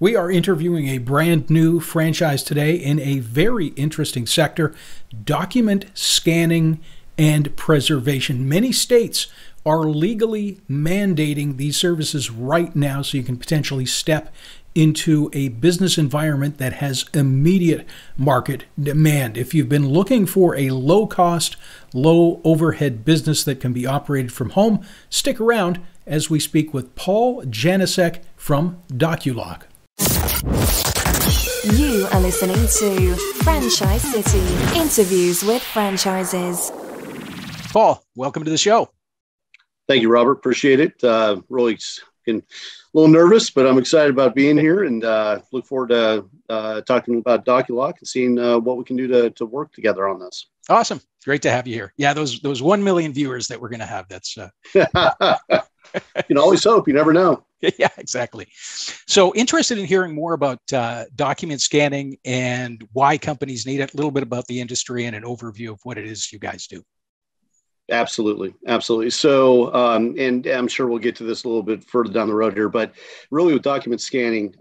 We are interviewing a brand new franchise today in a very interesting sector, document scanning and preservation. Many states are legally mandating these services right now, so you can potentially step into a business environment that has immediate market demand. If you've been looking for a low-cost, low-overhead business that can be operated from home, stick around as we speak with Paul Janicek from Doculock. You are listening to Franchise City, interviews with franchises. Paul, welcome to the show. Thank you, Robert. Appreciate it. Really been a little nervous, but I'm excited about being here and look forward to talking about Doculock and seeing what we can do to work together on this. Awesome. Great to have you here. Yeah, those 1 million viewers that we're going to have. That's you can always hope. You never know. Yeah, exactly. So interested in hearing more about document scanning and why companies need it, a little bit about the industry and an overview of what it is you guys do. Absolutely. So, and I'm sure we'll get to this a little bit further down the road here, but really with document scanning,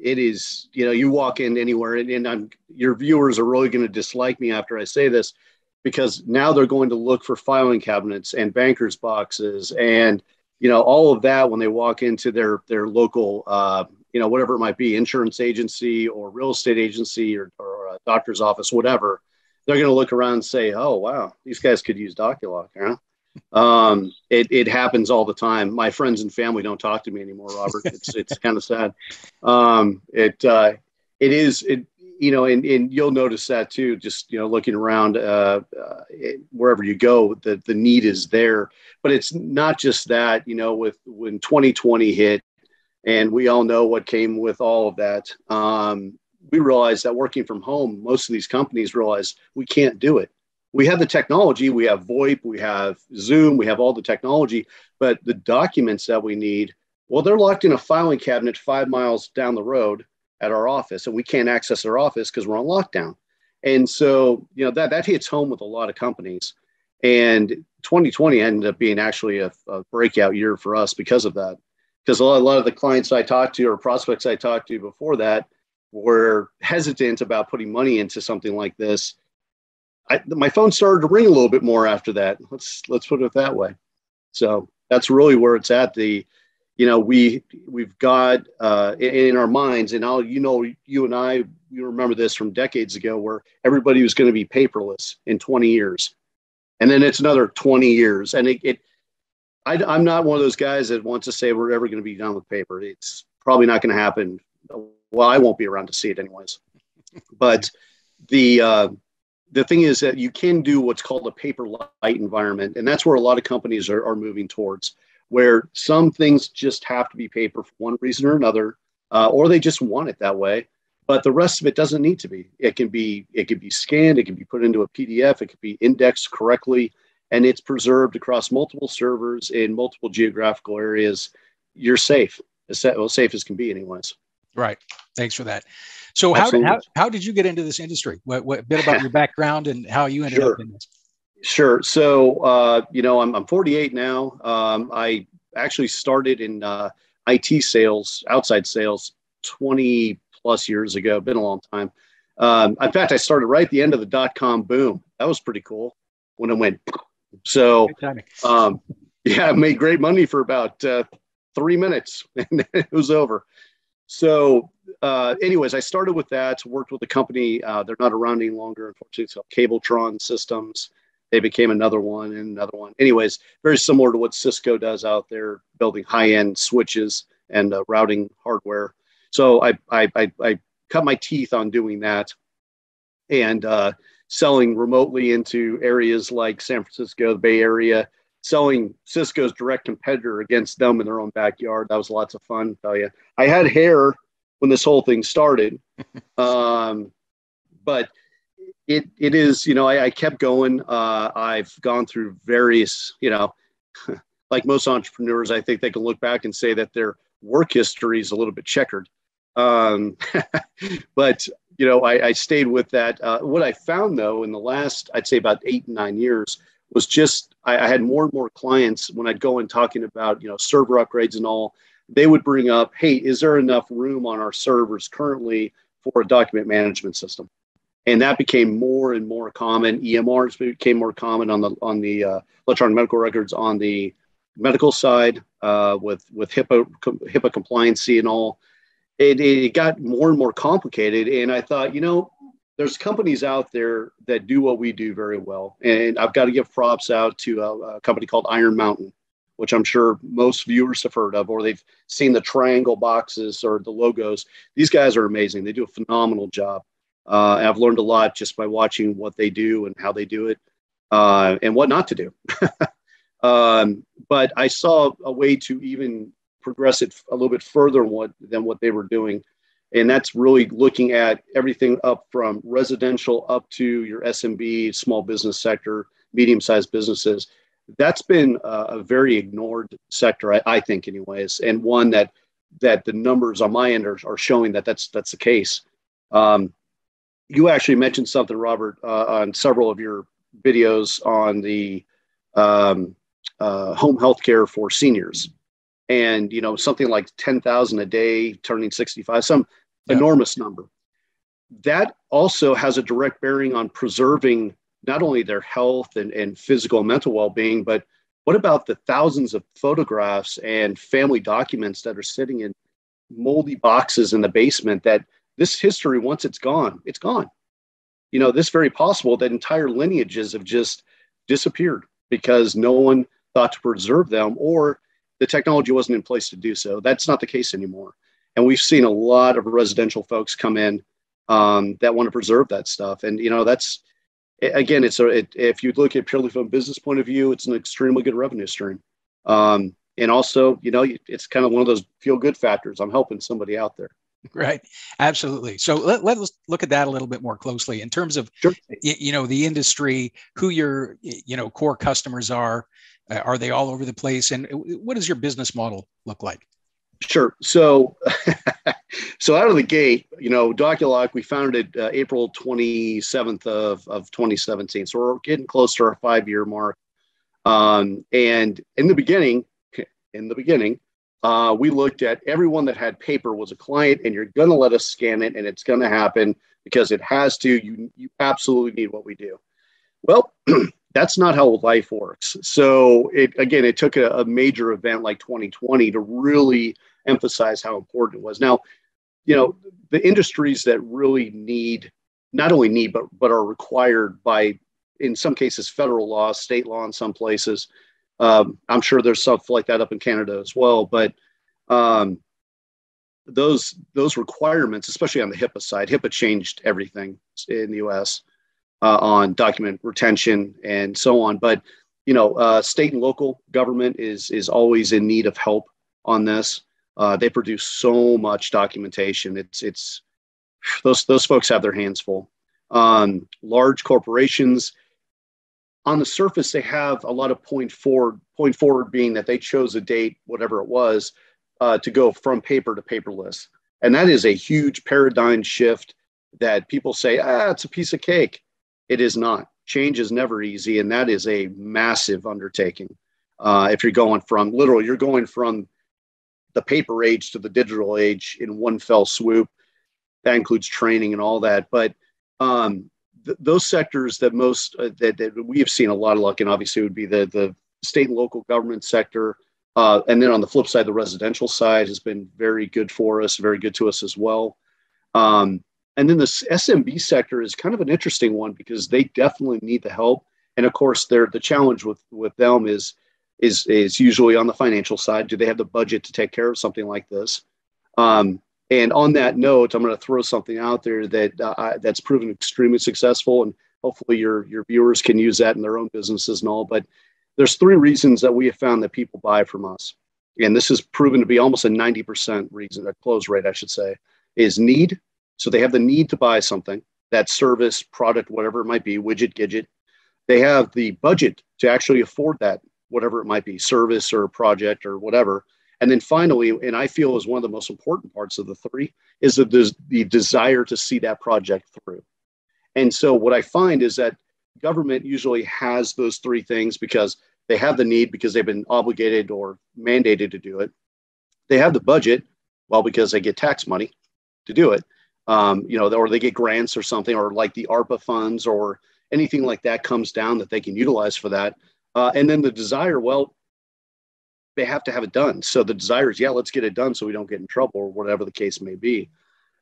it is, you walk in anywhere and your viewers are really going to dislike me after I say this, because now they're going to look for filing cabinets and bankers boxes and all of that when they walk into their local, whatever it might be, insurance agency or real estate agency or a doctor's office, whatever. They're going to look around and say, "Oh, wow, these guys could use Doculock." Huh? It happens all the time. My friends and family don't talk to me anymore, Robert. It's kind of sad. It is. And you'll notice that too. Just looking around wherever you go, the need is there. But it's not just that. When 2020 hit, and we all know what came with all of that. We realized that working from home, most of these companies realized we can't do it. We have the technology, we have VoIP, we have Zoom, we have all the technology, but the documents that we need, well, they're locked in a filing cabinet 5 miles down the road at our office, and we can't access our office because we're on lockdown. And so, that hits home with a lot of companies. And 2020 ended up being actually a breakout year for us because of that. Because a lot of the clients I talked to or prospects I talked to before that were hesitant about putting money into something like this. My phone started to ring a little bit more after that. Let's put it that way. So that's really where it's at. We've got in our minds, and you and I, you remember this from decades ago, where everybody was going to be paperless in 20 years, and then it's another 20 years, and I'm not one of those guys that wants to say we're ever going to be done with paper. It's probably not going to happen. Well, I won't be around to see it anyways. But the thing is that you can do what's called a paper light environment. And that's where a lot of companies are moving towards, where some things just have to be paper for one reason or another, or they just want it that way. But the rest of it doesn't need to be. It can be scanned, it can be put into a PDF, it can be indexed correctly, and it's preserved across multiple servers in multiple geographical areas. You're safe, safe as can be anyways. Right. Thanks for that. So how did you get into this industry? What bit about your background and how you ended up in this? Sure. So, I'm 48 now. I actually started in IT sales, outside sales, 20 plus years ago. Been a long time. In fact, I started right at the end of the .com boom. That was pretty cool when it went. So, I made great money for about 3 minutes and it was over. So anyways, I started with that, worked with a company. They're not around any longer, unfortunately. It's called Cabletron Systems. They became another one and another one. Anyways, very similar to what Cisco does out there, building high-end switches and routing hardware. So I cut my teeth on doing that and selling remotely into areas like San Francisco, the Bay Area, selling Cisco's direct competitor against them in their own backyard. That was lots of fun, I'll tell you. I had hair when this whole thing started, but it is, I kept going. I've gone through various, like most entrepreneurs, I think they can look back and say that their work history is a little bit checkered. But, I stayed with that. What I found, though, in the last, I'd say about 8 and 9 years, was just I had more and more clients when I'd go and talking about server upgrades and all. they would bring up, hey, is there enough room on our servers currently for a document management system? And that became more and more common. EMRs became more common on the electronic medical records on the medical side with HIPAA compliancy and all. It got more and more complicated. And I thought, there's companies out there that do what we do very well. And I've got to give props out to a company called Iron Mountain, which I'm sure most viewers have heard of, or they've seen the triangle boxes or the logos. These guys are amazing. They do a phenomenal job. And I've learned a lot just by watching what they do and how they do it and what not to do. But I saw a way to even progress it a little bit further than what they were doing. And that's really looking at everything up from residential up to your SMB, small business sector, medium-sized businesses. That's been a very ignored sector, I think anyways, and one that the numbers on my end are showing that's the case. You actually mentioned something, Robert, on several of your videos on the home healthcare for seniors. And, something like 10,000 a day, turning 65, some enormous number. That also has a direct bearing on preserving not only their health and physical and mental well-being, but what about the thousands of photographs and family documents that are sitting in moldy boxes in the basement that this history, once it's gone, it's gone. This very possible that entire lineages have just disappeared because no one thought to preserve them or the technology wasn't in place to do so. That's not the case anymore. And we've seen a lot of residential folks come in that want to preserve that stuff. And, that's, again, if you look at purely from a business point of view, it's an extremely good revenue stream. And also, it's kind of one of those feel-good factors. I'm helping somebody out there. Right. Absolutely. So let's look at that a little bit more closely in terms of, sure. The industry, who your, core customers are they all over the place? And what does your business model look like? Sure. So out of the gate, Doculock, we founded April 27th of 2017. So we're getting close to our 5-year mark. And in the beginning, we looked at everyone that had paper was a client, and you're going to let us scan it, and it's going to happen because it has to. You absolutely need what we do. Well, that's not how life works. So it took a major event like 2020 to really emphasize how important it was. Now, the industries that really not only need, but are required by, in some cases, federal law, state law in some places. I'm sure there's stuff like that up in Canada as well. But those requirements, especially on the HIPAA side, HIPAA changed everything in the U.S. On document retention and so on. But state and local government is always in need of help on this. They produce so much documentation. It's those folks have their hands full. Large corporations, on the surface, they have a lot of point forward being that they chose a date, whatever it was, to go from paper to paperless. And that is a huge paradigm shift that people say, it's a piece of cake. It is not. Change is never easy. And that is a massive undertaking. If you're going from the paper age to the digital age in one fell swoop, that includes training and all that. But those sectors that that we have seen a lot of luck in, obviously, would be the state and local government sector. And then on the flip side, the residential side has been very good for us, very good to us as well. And then the SMB sector is kind of an interesting one because they definitely need the help. And of course, the challenge with them is usually on the financial side. Do they have the budget to take care of something like this? And on that note, I'm going to throw something out there that's proven extremely successful, and hopefully your viewers can use that in their own businesses and all. But there's 3 reasons that we have found that people buy from us, and this has proven to be almost a 90% reason, a close rate, I should say, is need. So they have the need to buy something, that service, product, whatever it might be, widget, gadget. They have the budget to actually afford that, whatever it might be, service or project or whatever. And then finally, and I feel is one of the most important parts of the 3, is the desire to see that project through. And so what I find is that government usually has those 3 things because they have the need, because they've been obligated or mandated to do it. They have the budget, well, because they get tax money to do it, or they get grants or something, or like the ARPA funds or anything like that comes down that they can utilize for that. And then the desire, well, they have to have it done. So the desire is, yeah, let's get it done so we don't get in trouble or whatever the case may be.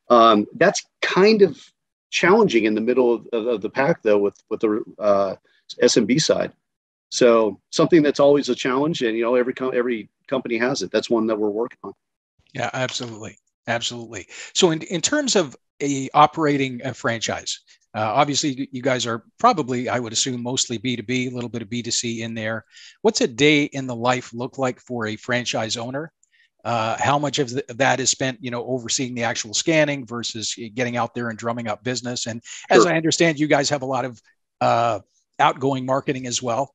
That's kind of challenging in the middle of the pack, though, with the SMB side. So something that's always a challenge, and every company has it. That's one that we're working on. Yeah, absolutely, absolutely. So in terms of operating a franchise, obviously you guys are probably, I would assume, mostly B2B, a little bit of B2C in there. What's a day in the life look like for a franchise owner? How much of that is spent, overseeing the actual scanning versus getting out there and drumming up business? And Sure. As I understand, you guys have a lot of outgoing marketing as well,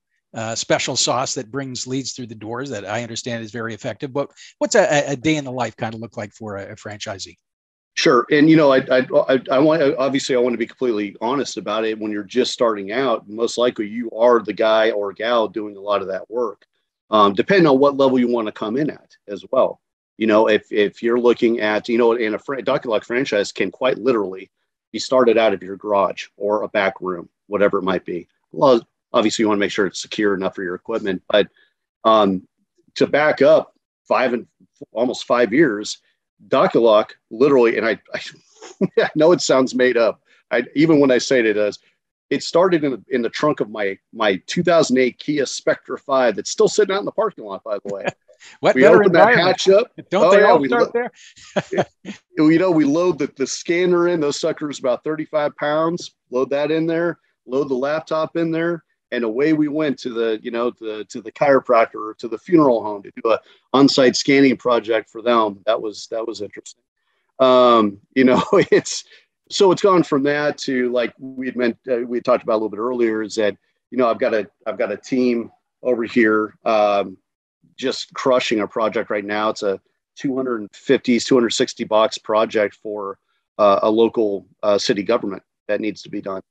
special sauce that brings leads through the doors that I understand is very effective. But what's a day in the life kind of look like for a franchisee? Sure. And, I want to be completely honest about it. When you're just starting out, most likely you are the guy or gal doing a lot of that work. Depending on what level you want to come in at as well. If you're looking at, in a Doculock franchise can quite literally be started out of your garage or a back room, whatever it might be. Well, obviously you want to make sure it's secure enough for your equipment, but to back up almost 5 years, Doculock literally, and I know it sounds made up. Even when I say it does. It started in the trunk of my 2008 Kia Spectra 5 that's still sitting out in the parking lot, by the way. What we better opened that hatch up. Don't they all start there? We load the scanner in. Those suckers about 35 pounds. Load that in there. Load the laptop in there, and away we went to the chiropractor or to the funeral home to do a on-site scanning project for them. That was interesting. So it's gone from that to, like we had talked about a little bit earlier, is that, I've got a team over here just crushing a project right now. It's a $260 project for a local city government that needs to be done.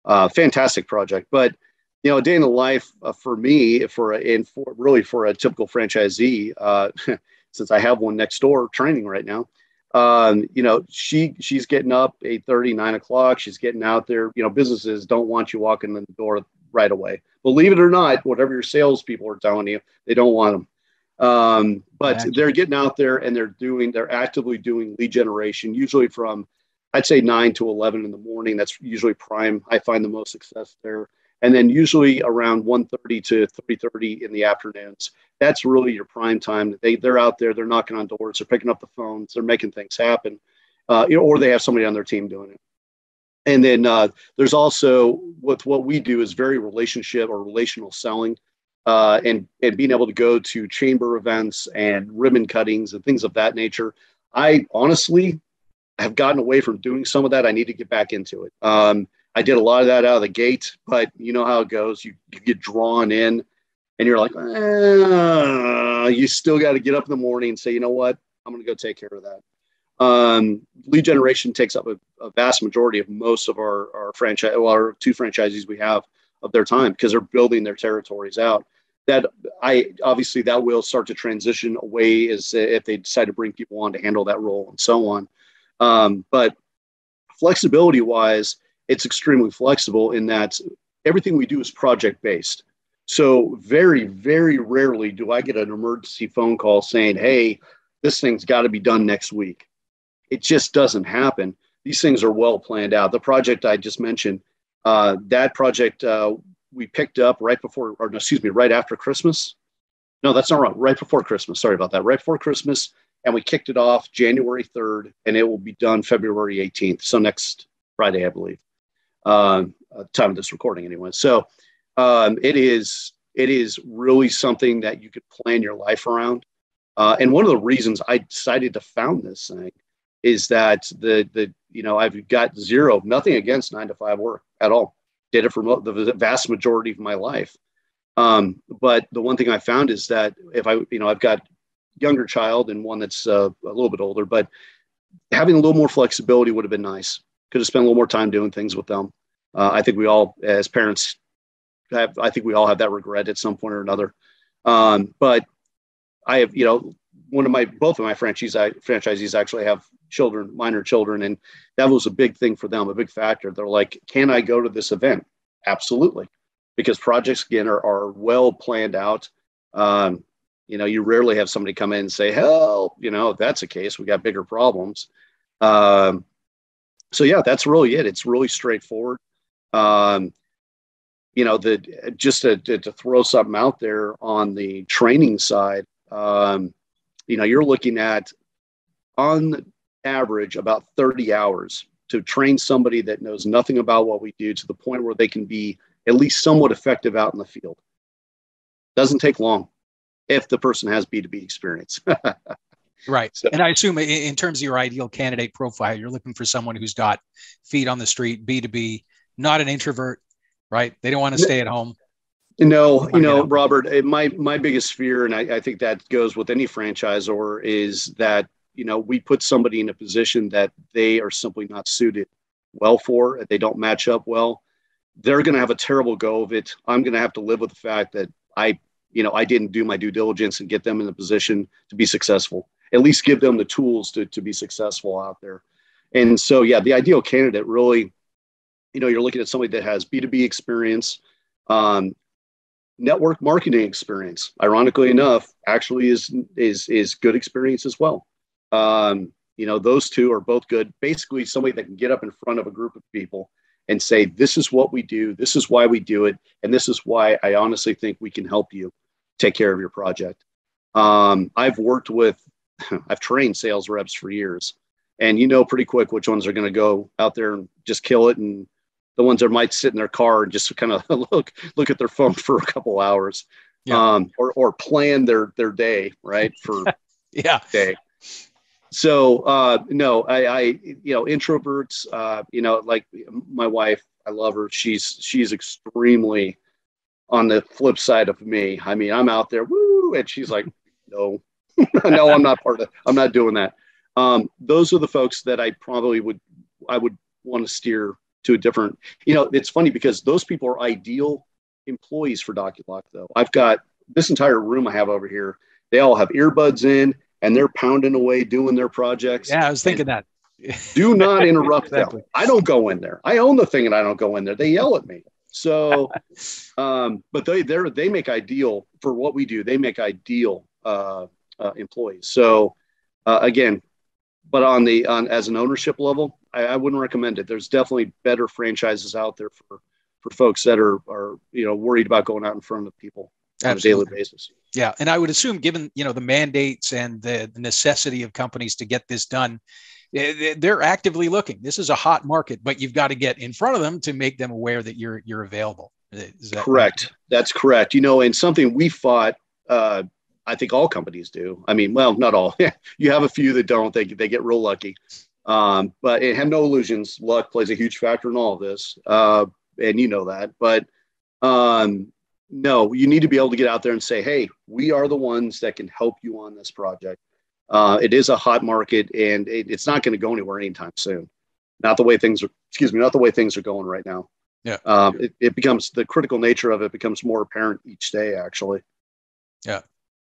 Fantastic project. But, a day in the life for me, for a typical franchisee, since I have one next door training right now, she's getting up 8:30, 9 o'clock. She's getting out there. Businesses don't want you walking in the door right away. Believe it or not, whatever your salespeople are telling you, they don't want them. But they're getting out there and they're actively doing lead generation, usually from, I'd say 9 to 11 in the morning. That's usually prime. I find the most success there. And then usually around 1:30 to 3:30 in the afternoons. That's really your prime time. They're out there, they're knocking on doors, they're picking up the phones, they're making things happen, or they have somebody on their team doing it. And then there's also what we do is very relational selling, and being able to go to chamber events and ribbon cuttings and things of that nature. I honestly have gotten away from doing some of that. I need to get back into it. I did a lot of that out of the gate, but you know how it goes. You get drawn in and you're like, you still got to get up in the morning and say, you know what, I'm going to go take care of that. Lead generation takes up a vast majority of most of our franchise, our 2 franchisees we have, of their time, because they're building their territories out. That will start to transition away as if they decide to bring people on to handle that role and so on. But flexibility wise, it's extremely flexible in that everything we do is project based. So very, very rarely do I get an emergency phone call saying, hey, this thing's got to be done next week. It just doesn't happen. These things are well planned out. The project I just mentioned, that project we picked up right after Christmas. No, that's not right. Right before Christmas. Sorry about that. Right before Christmas. And we kicked it off January 3rd, and it will be done February 18th. So next Friday, I believe. Time of this recording anyway. So it is really something that you could plan your life around. And one of the reasons I decided to found this thing is that I've got nothing against 9-to-5 work at all. Did it for the vast majority of my life. But the one thing I found is that if I've got younger child and one that's a little bit older, but having a little more flexibility would have been nice. Could have spent a little more time doing things with them. I think we all, as parents, have that regret at some point or another. But I have, both of my franchisees actually have children, minor children, and that was a big thing for them, a big factor. They're like, can I go to this event? Absolutely, because projects again are well planned out. You rarely have somebody come in and say, "Help!" If that's the case, we got bigger problems. So yeah, that's really it. It's really straightforward. Just to throw something out there on the training side, you're looking at on average about 30 hours to train somebody that knows nothing about what we do to the point where they can be at least somewhat effective out in the field. Doesn't take long if the person has B2B experience. Right. So, and I assume in terms of your ideal candidate profile, you're looking for someone who's got feet on the street, B2B, not an introvert, right? They don't want to stay at home. No, Robert, my biggest fear, and I think that goes with any franchisor, is that, we put somebody in a position that they are simply not suited well for. They don't match up well. They're going to have a terrible go of it. I'm going to have to live with the fact that I didn't do my due diligence and get them in a position to be successful, at least give them the tools to be successful out there. And so, yeah, the ideal candidate really, you're looking at somebody that has B2B experience, network marketing experience, ironically enough, actually is good experience as well. Those two are both good. Basically, somebody that can get up in front of a group of people and say, this is what we do, this is why we do it, and this is why I honestly think we can help you take care of your project. I've trained sales reps for years, and pretty quick which ones are going to go out there and just kill it, and the ones that might sit in their car and just kind of look at their phone for a couple hours, or plan their day, right, for day. So no, I introverts, like my wife, I love her. She's extremely on the flip side of me. I mean, I'm out there, woo, and she's like, no, no, I'm not doing that. Those are the folks that I would want to steer to a different, it's funny because those people are ideal employees for Doculock though. I've got this entire room I have over here. They all have earbuds in and they're pounding away doing their projects. Yeah, I was thinking that. Do not interrupt them. I don't go in there. I own the thing and I don't go in there. They yell at me. So, but they make ideal for what we do. They make ideal employees. So again, but as an ownership level, I wouldn't recommend it. There's definitely better franchises out there for folks that are worried about going out in front of people on a daily basis. Yeah. And I would assume given, the mandates and the necessity of companies to get this done, they're actively looking. This is a hot market, but you've got to get in front of them to make them aware that you're available. Is that correct? Right? That's correct. And something we fought, I think all companies do. I mean, well, not all. You have a few that don't. They get real lucky. But have no illusions. Luck plays a huge factor in all of this. And you know that. But no, you need to be able to get out there and say, hey, we are the ones that can help you on this project. It is a hot market and it's not going to go anywhere anytime soon. Not the way things are going right now. Yeah. It becomes, the critical nature of it becomes more apparent each day, actually. Yeah.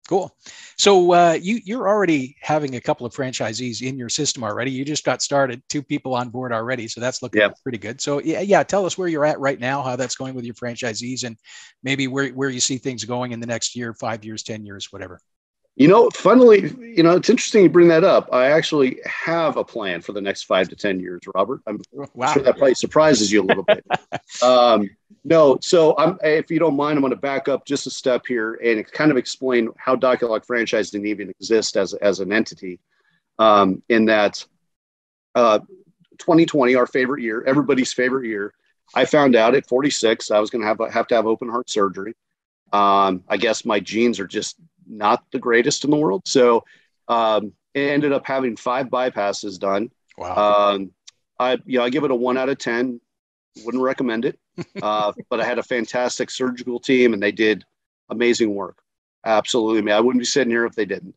Cool. So you're already having a couple of franchisees in your system already. You just got started, 2 people on board already. So that's looking pretty good. So yeah, tell us where you're at right now, how that's going with your franchisees, and maybe where you see things going in the next year, 5 years, 10 years, whatever. Funnily, it's interesting you bring that up. I actually have a plan for the next 5 to 10 years, Robert. I'm sure that probably surprises you a little bit. No, so if you don't mind, I'm going to back up just a step here and kind of explain how Doculock franchise didn't even exist as an entity. In that 2020, our favorite year, everybody's favorite year, I found out at 46 I was going to have to have open heart surgery. I guess my genes are just not the greatest in the world. So it ended up having 5 bypasses done. Wow. I give it a 1 out of 10. Wouldn't recommend it. But I had a fantastic surgical team and they did amazing work. Absolutely. I wouldn't be sitting here if they didn't.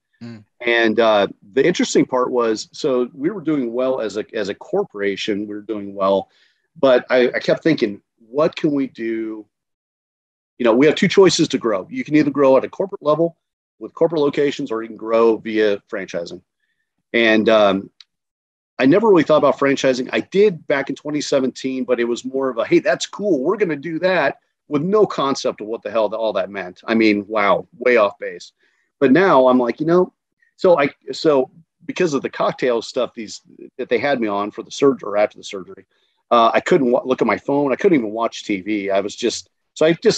And the interesting part was, so we were doing well as a corporation, we were doing well, but I kept thinking, what can we do? We have 2 choices to grow. You can either grow at a corporate level with corporate locations, or you can grow via franchising. And I never really thought about franchising. I did back in 2017, but it was more of a, hey, that's cool, we're going to do that, with no concept of what the hell all that meant. I mean, wow, way off base. But now I'm like, so because of the cocktail stuff that they had me on for the surgery or after the surgery, I couldn't look at my phone. I couldn't even watch TV. I just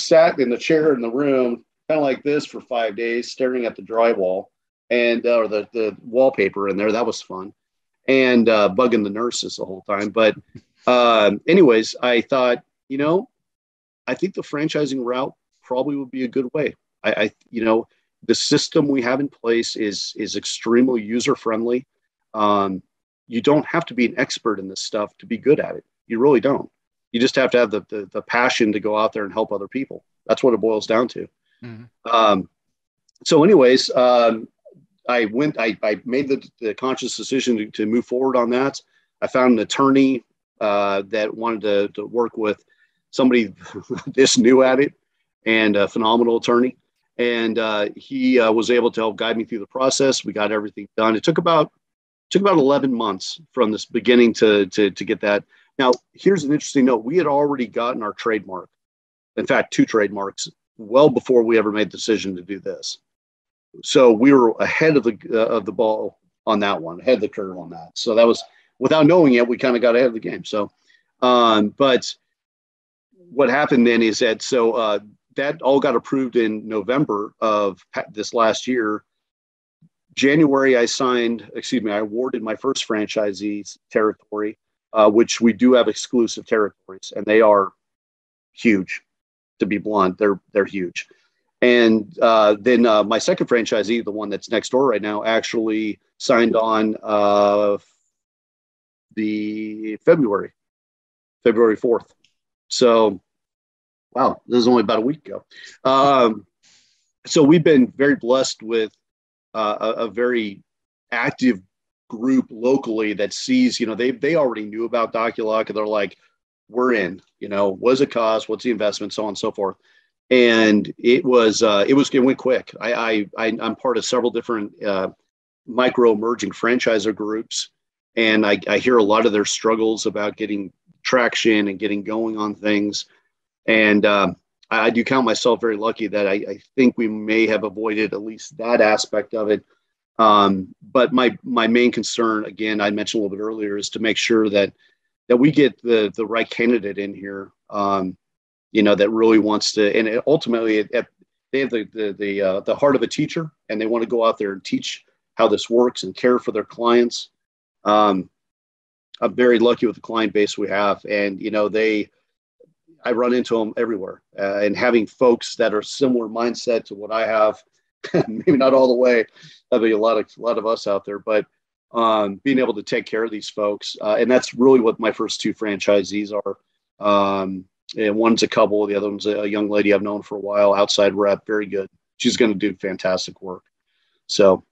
sat in the chair in the room, kind of like this, for 5 days, staring at the drywall and or the wallpaper in there. That was fun, and bugging the nurses the whole time. But anyways, I thought, I think the franchising route probably would be a good way. The system we have in place is extremely user friendly. You don't have to be an expert in this stuff to be good at it. You really don't. You just have to have the passion to go out there and help other people. That's what it boils down to. Mm-hmm. So anyways, I made the conscious decision to move forward on that. I found an attorney that wanted to work with somebody this new at it, and a phenomenal attorney. And he was able to help guide me through the process. We got everything done. It took about 11 months from this beginning to get that. Now, here's an interesting note. We had already gotten our trademark. In fact, 2 trademarks well before we ever made the decision to do this. So we were ahead of the ball on that one, ahead of the curve on that. So that was, without knowing it, we kind of got ahead of the game. So, but what happened then is that, that all got approved in November of this last year. January, I awarded my first franchisee's territory, which we do have exclusive territories, and they are huge. To be blunt, they're huge. And then my second franchisee, the one that's next door right now, actually signed on the February 4th. So, wow, this is only about a week ago. So we've been very blessed with a very active group locally that sees, they already knew about Doculock, and they're like, we're in, what does it cost? What's the investment? So on and so forth. And it went quick. I'm part of several different micro emerging franchisor groups. And I hear a lot of their struggles about getting traction and getting going on things. And I do count myself very lucky that I think we may have avoided at least that aspect of it. But my main concern, again, I mentioned a little bit earlier, is to make sure that we get the right candidate in here, that really wants to, and ultimately they have the heart of a teacher, and they want to go out there and teach how this works and care for their clients. I'm very lucky with the client base we have, and I run into them everywhere, and having folks that are similar mindset to what I have, maybe not all the way. There'll be a lot of us out there, but being able to take care of these folks, and that's really what my first 2 franchisees are. And one's a couple, the other one's a young lady I've known for a while, outside rep, very good. She's going to do fantastic work. So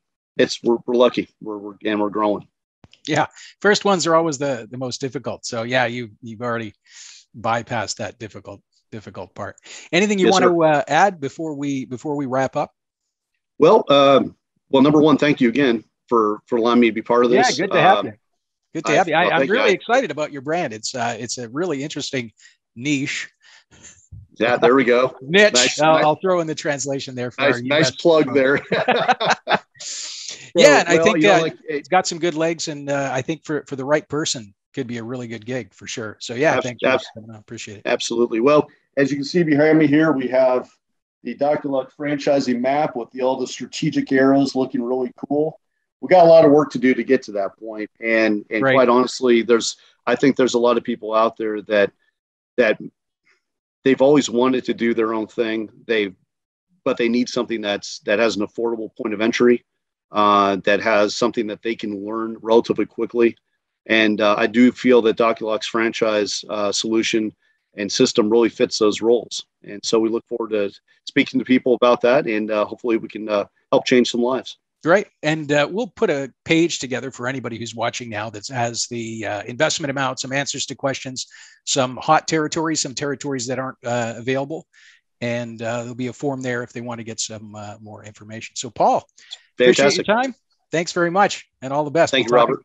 we're lucky. We're growing. Yeah, first ones are always the most difficult. So yeah, you've already bypassed that difficult part. Anything you want to add before we wrap up? Well, number one, thank you again for allowing me to be part of this. Yeah, good to have you. Good to have you. I'm really excited about your brand. It's a really interesting niche. Yeah, there we go. Niche. Nice, I'll throw in the translation there for our nice plug there. Yeah, and I think it's got some good legs, and I think for the right person, could be a really good gig for sure. So yeah, thank you. I appreciate it. Absolutely. Well, as you can see behind me here, we have the Doculock franchising map with all the strategic arrows looking really cool. We got a lot of work to do to get to that point. And right. Quite honestly, I think there's a lot of people out there that they've always wanted to do their own thing. But they need something that has an affordable point of entry, that has something that they can learn relatively quickly. And I do feel that Doculock's franchise solution and system really fits those roles. And so we look forward to speaking to people about that, and hopefully we can help change some lives. Right. And we'll put a page together for anybody who's watching now that has the investment amount, some answers to questions, some hot territories, some territories that aren't available. and there'll be a form there if they want to get some more information. So, Paul, Fantastic. appreciate your time. Thanks very much, and all the best. Thank you, Robert.